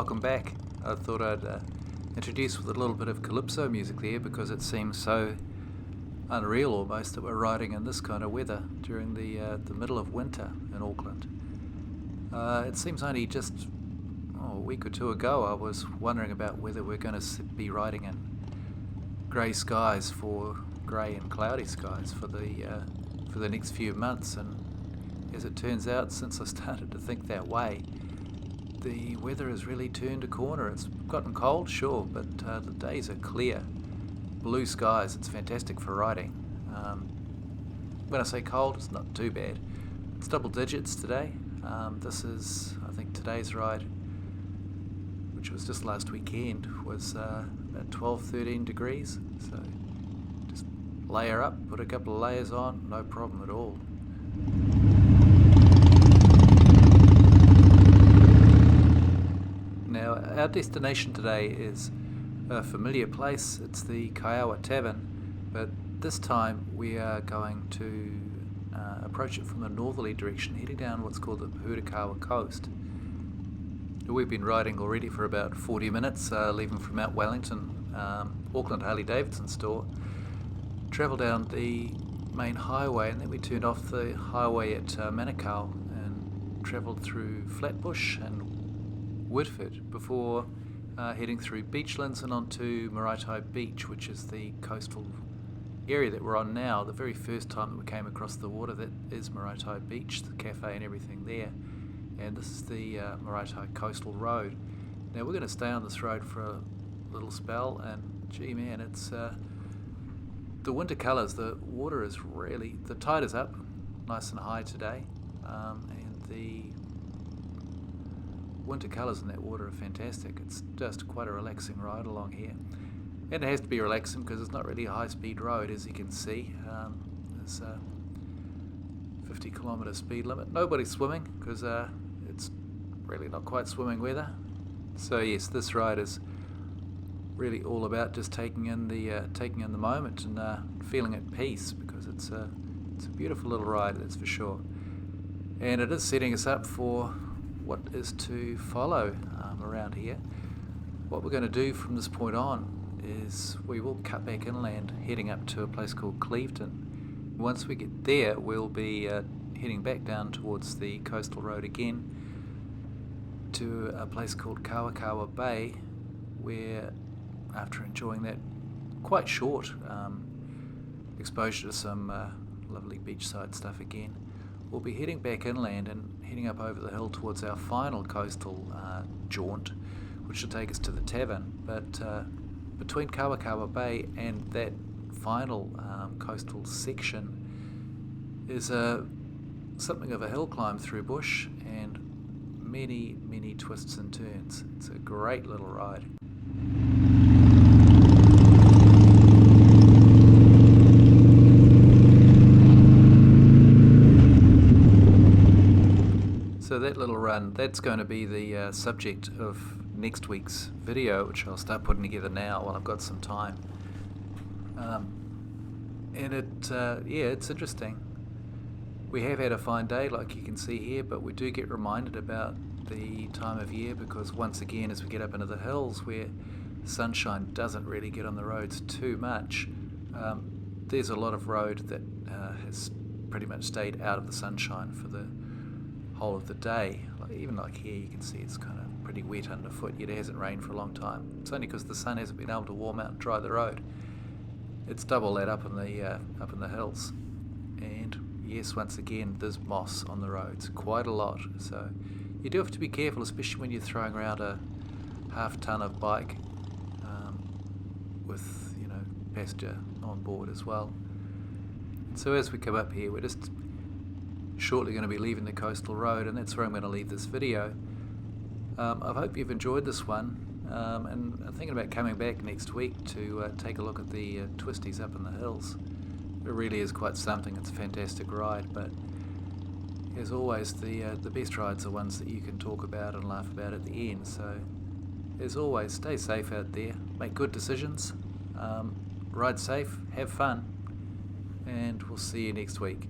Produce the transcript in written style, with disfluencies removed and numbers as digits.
welcome back. I thought I'd introduce with a little bit of calypso music there because it seems so unreal almost that we're riding in this kind of weather during the middle of winter in Auckland. It seems only just a week or two ago I was wondering about whether we're going to be riding in grey skies for grey and cloudy skies for the next few months, and as it turns out, since I started to think that way, the weather has really turned a corner. It's gotten cold, sure, but the days are clear. Blue skies, it's fantastic for riding. When I say cold, it's not too bad. It's double digits today. This is, I think today's ride, which was just last weekend, was about 12-13 degrees. So just layer up, put a couple of layers on, no problem at all. Now, our destination today is a familiar place. It's the Kaiawa Tavern, but this time we are going to approach it from a northerly direction, heading down what's called the Pohutakawa Coast. We've been riding already for about 40 minutes, leaving from Mount Wellington, Auckland Harley-Davidson store, travelled down the main highway, and then we turned off the highway at Manukau and travelled through Flatbush and Woodford before heading through Beachlands and onto Maraetai Beach, which is the coastal area that we're on now. The very first time that we came across the water, that is Maraetai Beach, the cafe and everything there. And this is the Maraetai Coastal Road. Now we're going to stay on this road for a little spell, and gee man, it's the winter colours. The water is really, the tide is up nice and high today, and the winter colours in that water are fantastic. It's just quite a relaxing ride along here, and it has to be relaxing because it's not really a high-speed road, as you can see. There's a 50-kilometre speed limit. Nobody's swimming because it's really not quite swimming weather. So yes, this ride is really all about just taking in the moment and feeling at peace, because it's a beautiful little ride, that's for sure. And it is setting us up for what is to follow around here. What we're going to do from this point on is we will cut back inland, heading up to a place called Clevedon. Once we get there, we'll be heading back down towards the coastal road again to a place called Kawakawa Bay, where after enjoying that quite short exposure to some lovely beachside stuff again, we'll be heading back inland and heading up over the hill towards our final coastal jaunt, which will take us to the tavern. But between Kawakawa Bay and that final coastal section is something of a hill climb through bush and many twists and turns. It's a great little ride. So that little run, that's going to be the subject of next week's video, which I'll start putting together now while I've got some time. And it's interesting. We have had a fine day, like you can see here, but we do get reminded about the time of year, because once again, as we get up into the hills where sunshine doesn't really get on the roads too much, there's a lot of road that has pretty much stayed out of the sunshine for the whole of the day. Even like here, you can see it's kind of pretty wet underfoot, yet it hasn't rained for a long time. It's only because the sun hasn't been able to warm out and dry the road. It's double that up in the hills. And yes, once again, there's moss on the roads, quite a lot. So you do have to be careful, especially when you're throwing around a half-ton of bike with passenger on board as well. So as we come up here, we're just shortly going to be leaving the coastal road, and that's where I'm going to leave this video. I hope you've enjoyed this one, and I'm thinking about coming back next week to take a look at the twisties up in the hills. It really is quite something. It's a fantastic ride, but as always, the best rides are ones that you can talk about and laugh about at the end. So as always, stay safe out there, make good decisions, ride safe, have fun, and we'll see you next week.